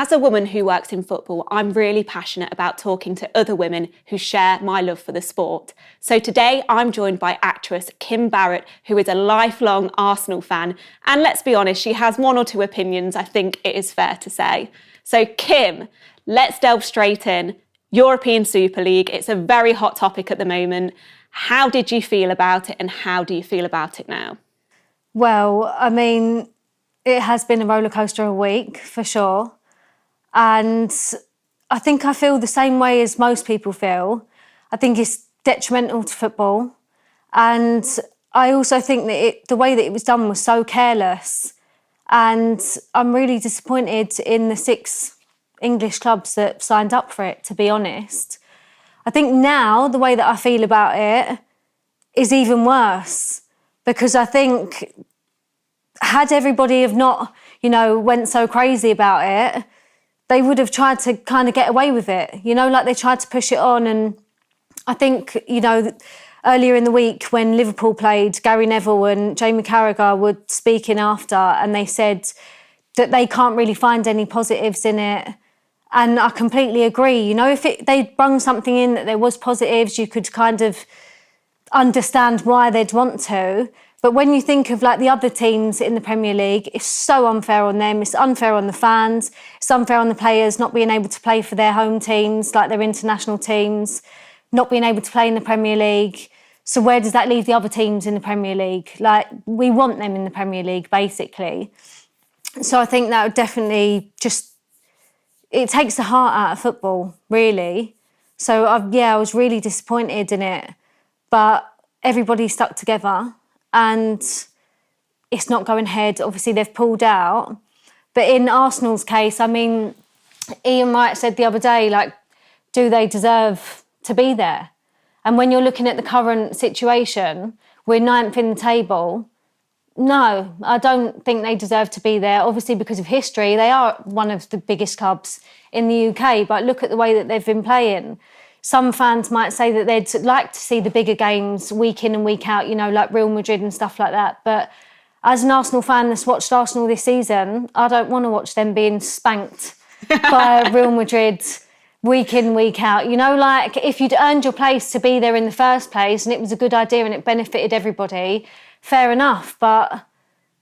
As a woman who works in football, I'm really passionate about talking to other women who share my love for the sport. So today I'm joined by actress Kim Barrett, who is a lifelong Arsenal fan. And let's be honest, she has one or two opinions, I think it is fair to say. So Kim, let's delve straight in. European Super League, it's a very hot topic at the moment. How did you feel about it and how do you feel about it now? Well, I mean, it has been a rollercoaster of a week, for sure. And I think I feel the same way as most people feel. I think it's detrimental to football. And I also think that the way that it was done was so careless. And I'm really disappointed in the 6 English clubs that signed up for it, to be honest. I think now the way that I feel about it is even worse, because I think had everybody have not, went so crazy about it, they would have tried to kind of get away with it, like they tried to push it on. And I think, earlier in the week when Liverpool played, Gary Neville and Jamie Carragher were speaking after, and they said that they can't really find any positives in it. And I completely agree. If they'd brung something in that there was positives, you could kind of understand why they'd want to. But when you think of like the other teams in the Premier League, it's so unfair on them. It's unfair on the fans. It's unfair on the players not being able to play for their home teams, like their international teams, not being able to play in the Premier League. So where does that leave the other teams in the Premier League? Like, we want them in the Premier League, basically. So I think that would definitely it takes the heart out of football, really. So I was really disappointed in it. But everybody stuck together. And it's not going ahead. Obviously, they've pulled out. But in Arsenal's case, I mean, Ian Wright said the other day, do they deserve to be there? And when you're looking at the current situation, we're 9th in the table. No, I don't think they deserve to be there. Obviously, because of history, they are one of the biggest clubs in the UK. But look at the way that they've been playing. Some fans might say that they'd like to see the bigger games week in and week out, like Real Madrid and stuff like that. But as an Arsenal fan that's watched Arsenal this season, I don't want to watch them being spanked by Real Madrid week in, week out. If you'd earned your place to be there in the first place and it was a good idea and it benefited everybody, fair enough. But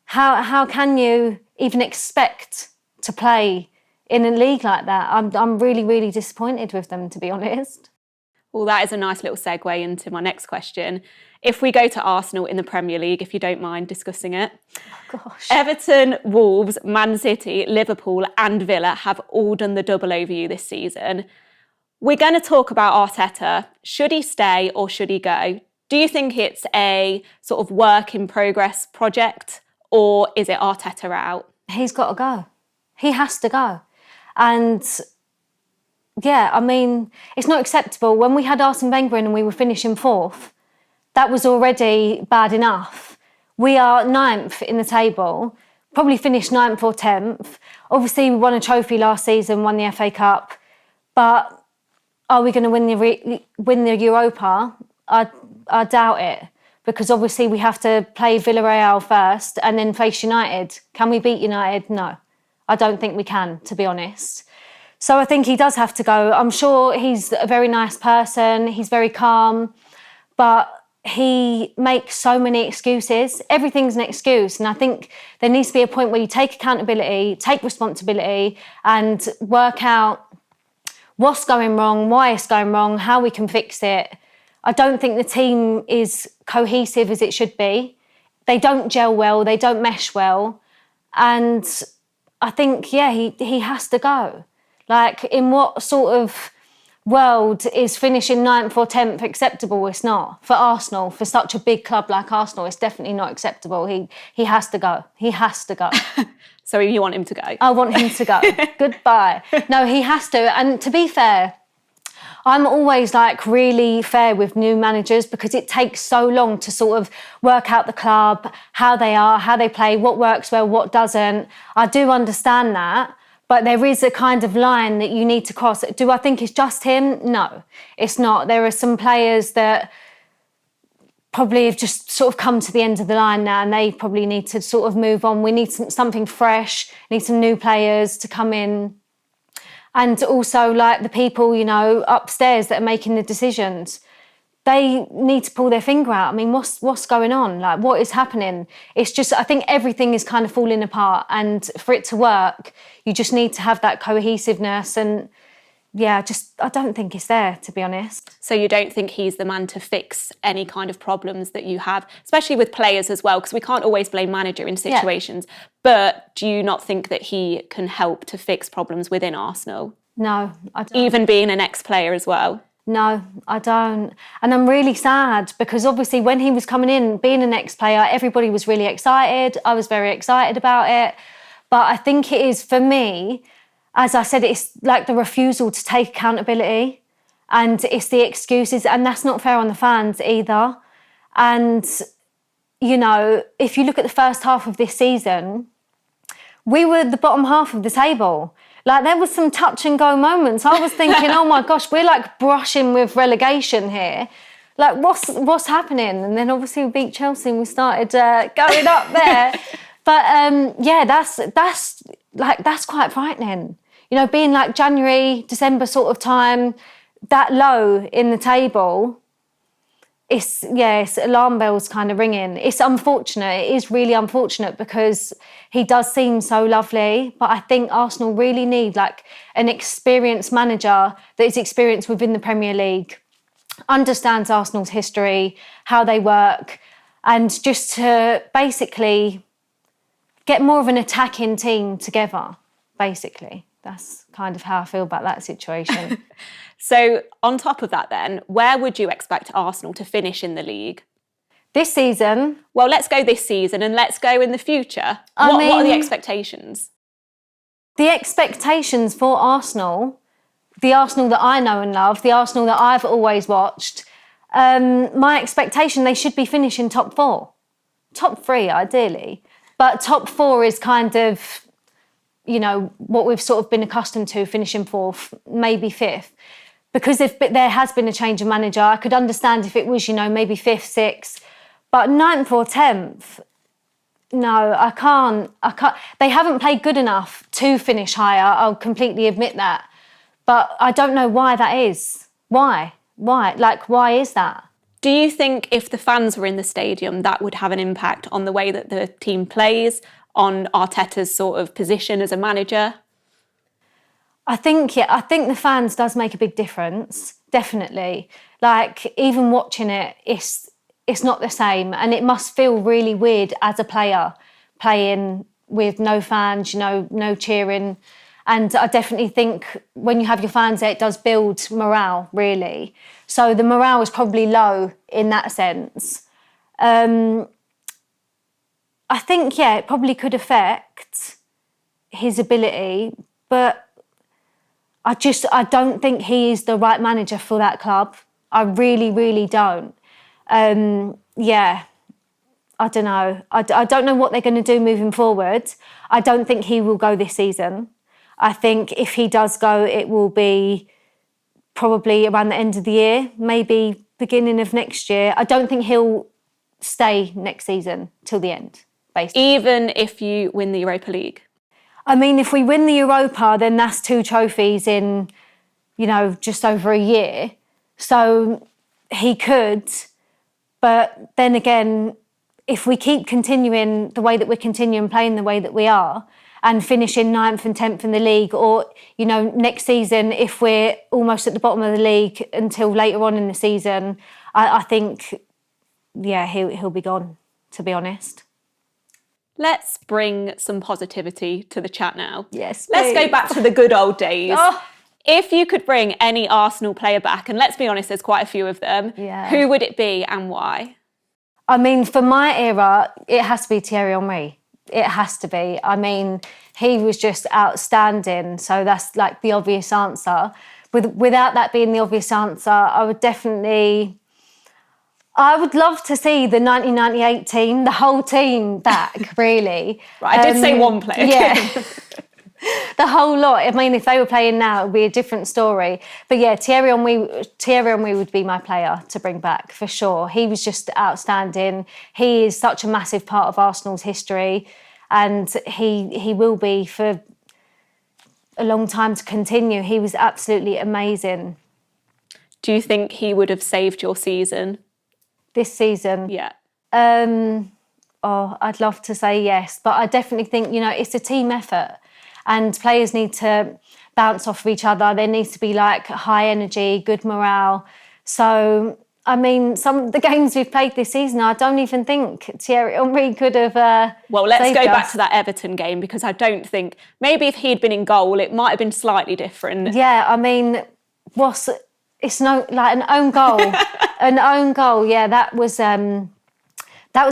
how can you even expect to play in a league like that? I'm really, really disappointed with them, to be honest. Well, that is a nice little segue into my next question. If we go to Arsenal in the Premier League, if you don't mind discussing it. Oh, gosh. Everton, Wolves, Man City, Liverpool and Villa have all done the double over you this season. We're going to talk about Arteta. Should he stay or should he go? Do you think it's a sort of work in progress project or is it Arteta out? He's got to go. He has to go. And yeah, I mean, it's not acceptable. When we had Arsene Wenger in and we were finishing 4th, that was already bad enough. We are 9th in the table, probably finished 9th or 10th. Obviously, we won a trophy last season, won the FA Cup. But are we going to win the Europa? I doubt it. Because obviously we have to play Villarreal first and then face United. Can we beat United? No. I don't think we can, to be honest. So I think he does have to go. I'm sure he's a very nice person. He's very calm. But he makes so many excuses. Everything's an excuse. And I think there needs to be a point where you take accountability, take responsibility and work out what's going wrong, why it's going wrong, how we can fix it. I don't think the team is cohesive as it should be. They don't gel well. They don't mesh well. And I think, he has to go. In what sort of world is finishing 9th or 10th acceptable? It's not. For Arsenal, for such a big club like Arsenal, it's definitely not acceptable. He has to go. He has to go. So you want him to go? I want him to go. Goodbye. No, he has to. And to be fair, I'm always really fair with new managers because it takes so long to sort of work out the club, how they are, how they play, what works well, what doesn't. I do understand that, but there is a kind of line that you need to cross. Do I think it's just him? No, it's not. There are some players that probably have just sort of come to the end of the line now and they probably need to sort of move on. We need something fresh, need some new players to come in And also, like, the people, you know, upstairs that are making the decisions, they need to pull their finger out. I mean, what's going on? Like, what is happening? It's just, I think everything is kind of falling apart, and for it to work, you just need to have that cohesiveness. And yeah, I don't think it's there, to be honest. So you don't think he's the man to fix any kind of problems that you have, especially with players as well, because we can't always blame manager in situations. Yeah. But do you not think that he can help to fix problems within Arsenal? No, I don't. Even being an ex-player as well? No, I don't. And I'm really sad because obviously when he was coming in, being an ex-player, everybody was really excited. I was very excited about it. But I think it is, for me, as I said, it's like the refusal to take accountability, and it's the excuses, and that's not fair on the fans either. And, you know, if you look at the first half of this season, we were the bottom half of the table. Like, there was some touch and go moments. I was thinking, oh my gosh, we're like brushing with relegation here. Like, what's happening? And then obviously we beat Chelsea and we started going up there. But yeah, that's quite frightening. You know, being like January, December sort of time, that low in the table, it's alarm bells kind of ringing. It's unfortunate. It is really unfortunate because he does seem so lovely. But I think Arsenal really need like an experienced manager that is experienced within the Premier League, understands Arsenal's history, how they work, and just to basically get more of an attacking team together, basically. That's kind of how I feel about that situation. So on top of that then, where would you expect Arsenal to finish in the league? This season? Well, let's go this season and let's go in the future. What are the expectations? The expectations for Arsenal, the Arsenal that I know and love, the Arsenal that I've always watched, my expectation, they should be finishing top 4. Top 3, ideally. But top 4 is kind of, you know, what we've sort of been accustomed to, finishing 4th, maybe 5th. Because if there has been a change of manager, I could understand if it was, you know, maybe 5th, 6th. But 9th or 10th, no, I can't. They haven't played good enough to finish higher, I'll completely admit that. But I don't know why that is. Why? Like, why is that? Do you think if the fans were in the stadium, that would have an impact on the way that the team plays, on Arteta's sort of position as a manager? I think the fans does make a big difference, definitely. Like, even watching it, it's not the same, and it must feel really weird as a player playing with no fans, you know, no cheering. And I definitely think when you have your fans there, it does build morale, really. So the morale is probably low in that sense. I think, yeah, it probably could affect his ability, but I don't think he is the right manager for that club. I really, really don't. Yeah, I don't know. I don't know what they're going to do moving forward. I don't think he will go this season. I think if he does go, it will be probably around the end of the year, maybe beginning of next year. I don't think he'll stay next season till the end, basically. Even if you win the Europa League? I mean, if we win the Europa, then that's 2 trophies in, you know, just over a year. So he could, but then again, if we keep continuing the way that we're continuing playing the way that we are and finishing 9th and 10th in the league, or, you know, next season, if we're almost at the bottom of the league until later on in the season, I think, yeah, he'll be gone, to be honest. Let's bring some positivity to the chat now. Yes, please. Let's go back to the good old days. Oh. If you could bring any Arsenal player back, and let's be honest, there's quite a few of them, who would it be and why? I mean, for my era, it has to be Thierry Henry. It has to be. I mean, he was just outstanding. So that's like the obvious answer. Without that being the obvious answer, I would love to see the 1998 team, the whole team back, really. Right, I did say one player. Yeah. The whole lot. I mean, if they were playing now, it would be a different story. But yeah, Thierry Henry would be my player to bring back, for sure. He was just outstanding. He is such a massive part of Arsenal's history, and he will be for a long time to continue. He was absolutely amazing. Do you think he would have saved your season? This season? Yeah. I'd love to say yes, but I definitely think, it's a team effort and players need to bounce off of each other. There needs to be like high energy, good morale. So, I mean, some of the games we've played this season, I don't even think Thierry Henry could have Well, let's saved go us. back to that Everton game, because I don't think, maybe if he'd been in goal, it might have been slightly different. Yeah, I mean, it's no like an own goal. An own goal, yeah, that was a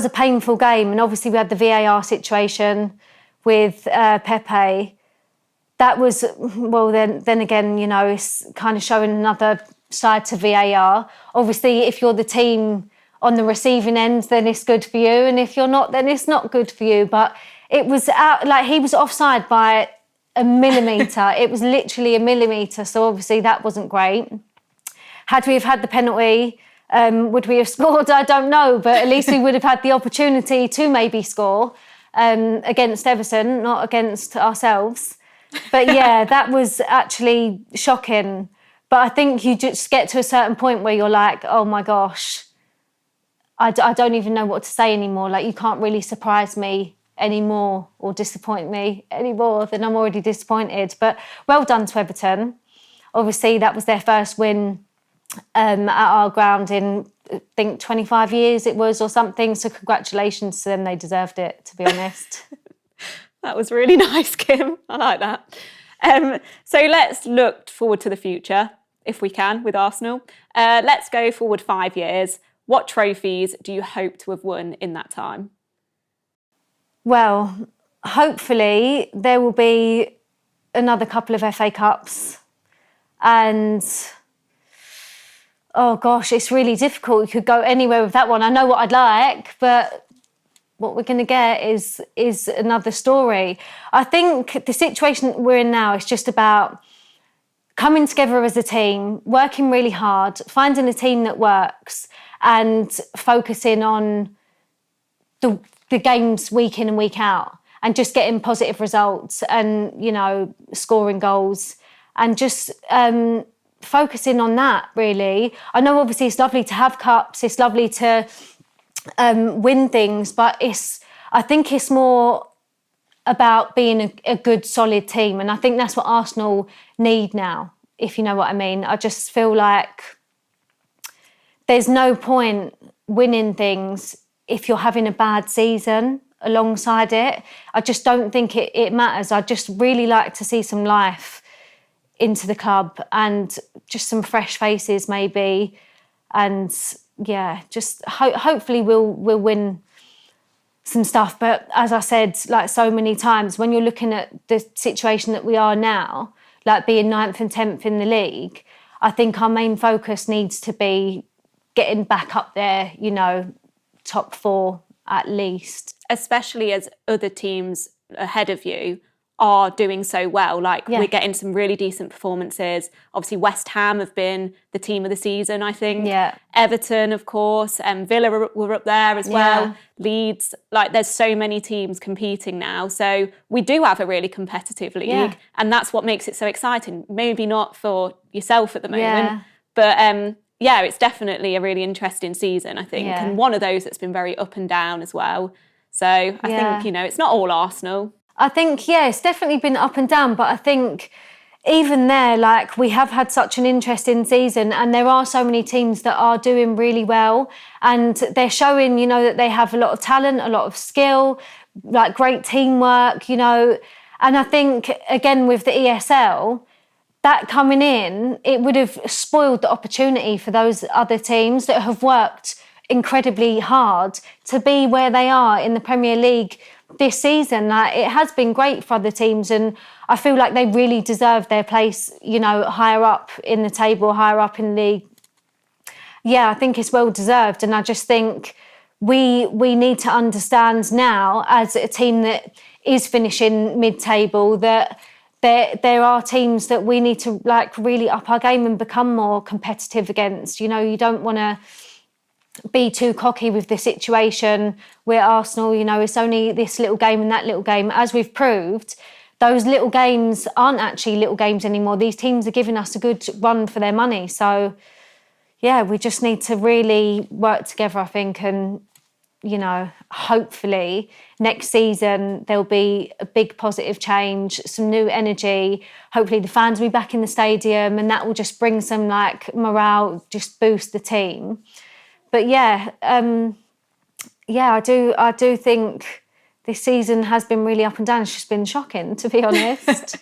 painful game. And obviously we had the VAR situation with Pepe. That was, well, then again, it's kind of showing another side to VAR. Obviously, if you're the team on the receiving end, then it's good for you. And if you're not, then it's not good for you. But it was out, like he was offside by a millimetre. It was literally a millimetre. So obviously that wasn't great. Had we have had the penalty, would we have scored? I don't know. But at least we would have had the opportunity to maybe score against Everton, not against ourselves. But yeah, that was actually shocking. But I think you just get to a certain point where you're like, oh my gosh, I don't even know what to say anymore. Like, you can't really surprise me anymore or disappoint me any more than I'm already disappointed. But well done to Everton. Obviously, that was their first win at our ground in, I think, 25 years it was or something. So congratulations to them. They deserved it, to be honest. That was really nice, Kim. I like that. So let's look forward to the future, if we can, with Arsenal. Let's go forward 5 years. What trophies do you hope to have won in that time? Well, hopefully there will be another couple of FA Cups. And, oh gosh, it's really difficult. You could go anywhere with that one. I know what I'd like, but what we're going to get is another story. I think the situation that we're in now is just about coming together as a team, working really hard, finding a team that works and focusing on the games week in and week out and just getting positive results and, scoring goals and just focusing on that, really. I know obviously it's lovely to have cups, it's lovely to win things, but I think it's more about being a good, solid team. And I think that's what Arsenal need now, if you know what I mean. I just feel like there's no point winning things if you're having a bad season alongside it. I just don't think it matters. I just really like to see some life into the club and just some fresh faces maybe. And yeah, just hopefully we'll win some stuff. But as I said, like so many times, when you're looking at the situation that we are now, like being 9th and 10th in the league, I think our main focus needs to be getting back up there, top 4 at least. Especially as other teams ahead of you are doing so well. Like, we're getting some really decent performances. Obviously, West Ham have been the team of the season, I think. Yeah. Everton, of course, and Villa were up there as well. Leeds, like, there's so many teams competing now. So we do have a really competitive league, and that's what makes it so exciting. Maybe not for yourself at the moment, but it's definitely a really interesting season, I think, and one of those that's been very up and down as well. So I think, it's not all Arsenal. I think, it's definitely been up and down, but I think even there, like, we have had such an interesting season and there are so many teams that are doing really well and they're showing, that they have a lot of talent, a lot of skill, like great teamwork, and I think, again, with the ESL, that coming in, it would have spoiled the opportunity for those other teams that have worked incredibly hard to be where they are in the Premier League this season. Like, it has been great for other teams and I feel like they really deserve their place, higher up in the table, higher up in the league. Yeah, I think it's well deserved and I just think we need to understand now as a team that is finishing mid-table that there are teams that we need to like really up our game and become more competitive against. You don't want to be too cocky with the situation. We're Arsenal, it's only this little game and that little game. As we've proved, those little games aren't actually little games anymore. These teams are giving us a good run for their money. So, yeah, we just need to really work together, I think, and, you know, hopefully next season there'll be a big positive change, some new energy. Hopefully the fans will be back in the stadium and that will just bring some, like, morale, just boost the team. But, yeah, I do think this season has been really up and down. It's just been shocking, to be honest.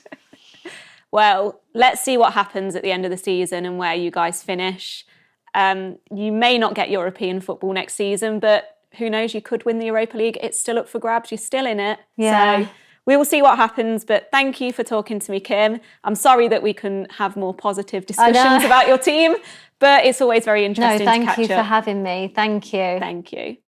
Well, let's see what happens at the end of the season and where you guys finish. You may not get European football next season, but who knows, you could win the Europa League. It's still up for grabs. You're still in it. Yeah. So we will see what happens. But thank you for talking to me, Kim. I'm sorry that we couldn't have more positive discussions about your team, but it's always very interesting to catch up. No, thank you for having me. Thank you. Thank you.